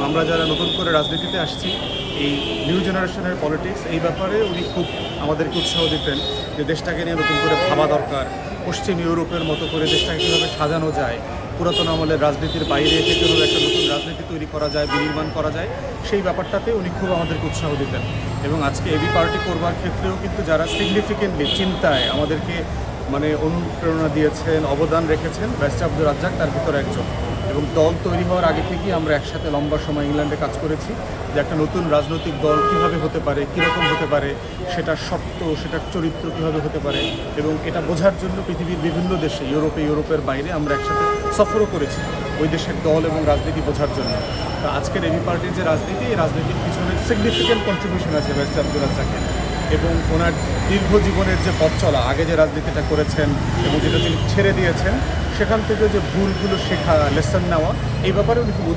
আমরা যারা নতুন করে রাজনীতিতে আসছি, এই নিউ জেনারেশনের পলিটিক্স, এই ব্যাপারে উনি খুব আমাদেরকে উৎসাহ দিতেন যে দেশটাকে নিয়ে নতুন করে ভাবা দরকার, পশ্চিম ইউরোপের মতো করে দেশটাকে কীভাবে সাজানো যায়, পুরাতন আমলের রাজনীতির বাইরে এসে কীভাবে একটা নতুন রাজনীতি তৈরি করা যায়, বিনির্মাণ করা যায়, সেই ব্যাপারটাতে উনি খুব আমাদেরকে উৎসাহ দিতেন। এবং আজকে এবি পার্টি করবার ক্ষেত্রেও কিন্তু যারা সিগনিফিকেন্টলি চিন্তায় আমাদেরকে অনুপ্রেরণা দিয়েছেন, অবদান রেখেছেন, ব্যারিস্টার আব্দুর রাজ্জাক তার ভিতরে একজন। এবং দল তৈরি হওয়ার আগে থেকেই আমরা একসাথে লম্বা সময় ইংল্যান্ডে কাজ করেছি যে একটা নতুন রাজনৈতিক দল কীভাবে হতে পারে, কীরকম হতে পারে, সেটার শর্ত, সেটার চরিত্র কীভাবে হতে পারে, এবং এটা বোঝার জন্য পৃথিবীর বিভিন্ন দেশে, ইউরোপের বাইরে আমরা একসাথে সফরও করেছি ওই দেশের দল এবং রাজনীতি বোঝার জন্য। তো আজকের এবি পার্টির যে রাজনীতি, এই রাজনীতির পিছনে সিগনিফিক্যান্ট কন্ট্রিবিউশন আছে ব্যারিস্টার আব্দুর রাজ্জাকের, এবং ওনার দীর্ঘ জীবনের যে পথ চলা, আগে যে রাজনীতিটা করেছেন এবং যেটা তিনি ছেড়ে দিয়েছেন, সেখান থেকে যে ভুলগুলো শেখা, লেসন নেওয়া, এই ব্যাপারে উনি খুব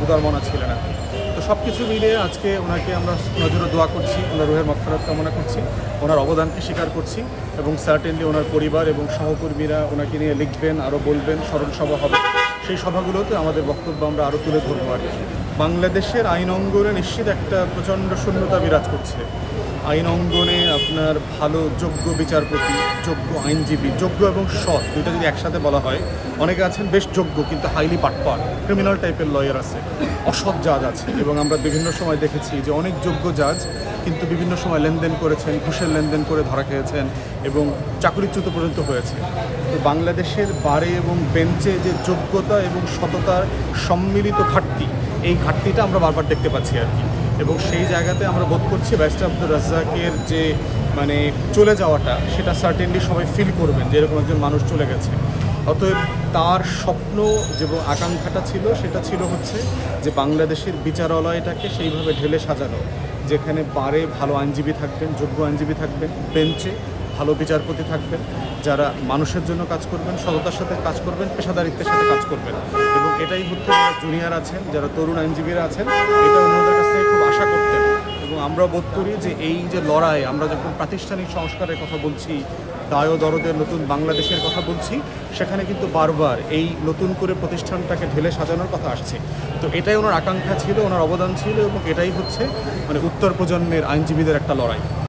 উদারমনা ছিলেন আর কি। তো সব কিছু মিলিয়ে আজকে ওনাকে আমরা নজরে দোয়া করছি, ওনার রুহের মাগফিরাত কামনা করছি, ওনার অবদানকে স্বীকার করছি, এবং সার্টেনলি ওনার পরিবার এবং সহকর্মীরা ওনাকে নিয়ে লিখবেন, আরও বলবেন, স্মরণ সভা হবে, সেই সভাগুলোতে আমাদের বক্তব্য আমরা আরও তুলে ধরবো আর কি। বাংলাদেশের আইন অঙ্গনে নিশ্চিত একটা প্রচণ্ড শূন্যতা বিরাজ করছে। আইন অঙ্গনে আপনার ভালো যোগ্য বিচারপতি, যোগ্য আইনজীবী, যোগ্য এবং সৎ, দুইটা যদি একসাথে বলা হয়, অনেকে আছেন বেশ যোগ্য কিন্তু হাইলি বাটপার, ক্রিমিনাল টাইপের লয়ার আছে, অসৎ জাজ আছে, এবং আমরা বিভিন্ন সময় দেখেছি যে অনেক যোগ্য জাজ কিন্তু বিভিন্ন সময় লেনদেন করেছেন, ঘুষের লেনদেন করে ধরা খেয়েছেন এবং চাকরিচ্যুত পর্যন্ত হয়েছে। তো বাংলাদেশের বারে এবং বেঞ্চে যে যোগ্যতা এবং সততার সম্মিলিত ঘাটতি, এই ঘাটতিটা আমরা বারবার দেখতে পাচ্ছি আর কি। এবং সেই জায়গাতে আমরা বোধ করছি ব্যারিস্টার আব্দুর রাজ্জাকের যে চলে যাওয়াটা, সেটা সার্টেনলি সবাই ফিল করবেন যে এরকম একজন মানুষ চলে গেছে। অতএব তার স্বপ্ন যে আকাঙ্ক্ষাটা ছিল, সেটা ছিল হচ্ছে যে বাংলাদেশের বিচারালয়টাকে সেইভাবে ঢেলে সাজানো, যেখানে বারে ভালো আইনজীবী থাকবেন, যোগ্য আইনজীবী থাকবেন, বেঞ্চে ভালো বিচারপতি থাকবেন, যারা মানুষের জন্য কাজ করবেন, সততার সাথে কাজ করবেন, পেশাদারিত্বের সাথে কাজ করবেন। এবং এটাই হচ্ছে যারা জুনিয়র আছেন, যারা তরুণ আইনজীবীরা আছেন, এটা ওনাদের কাছ থেকে খুব আশা করতেন। এবং আমরা বোধ করি যে এই যে লড়াই, আমরা যখন প্রাতিষ্ঠানিক সংস্কারের কথা বলছি, দায় ও দরদের নতুন বাংলাদেশের কথা বলছি, সেখানে কিন্তু বারবার এই নতুন করে প্রতিষ্ঠানটাকে ঢেলে সাজানোর কথা আসছে। তো এটাই ওনার আকাঙ্ক্ষা ছিল, ওনার অবদান ছিল, এবং এটাই হচ্ছে উত্তর প্রজন্মের আইনজীবীদের একটা লড়াই।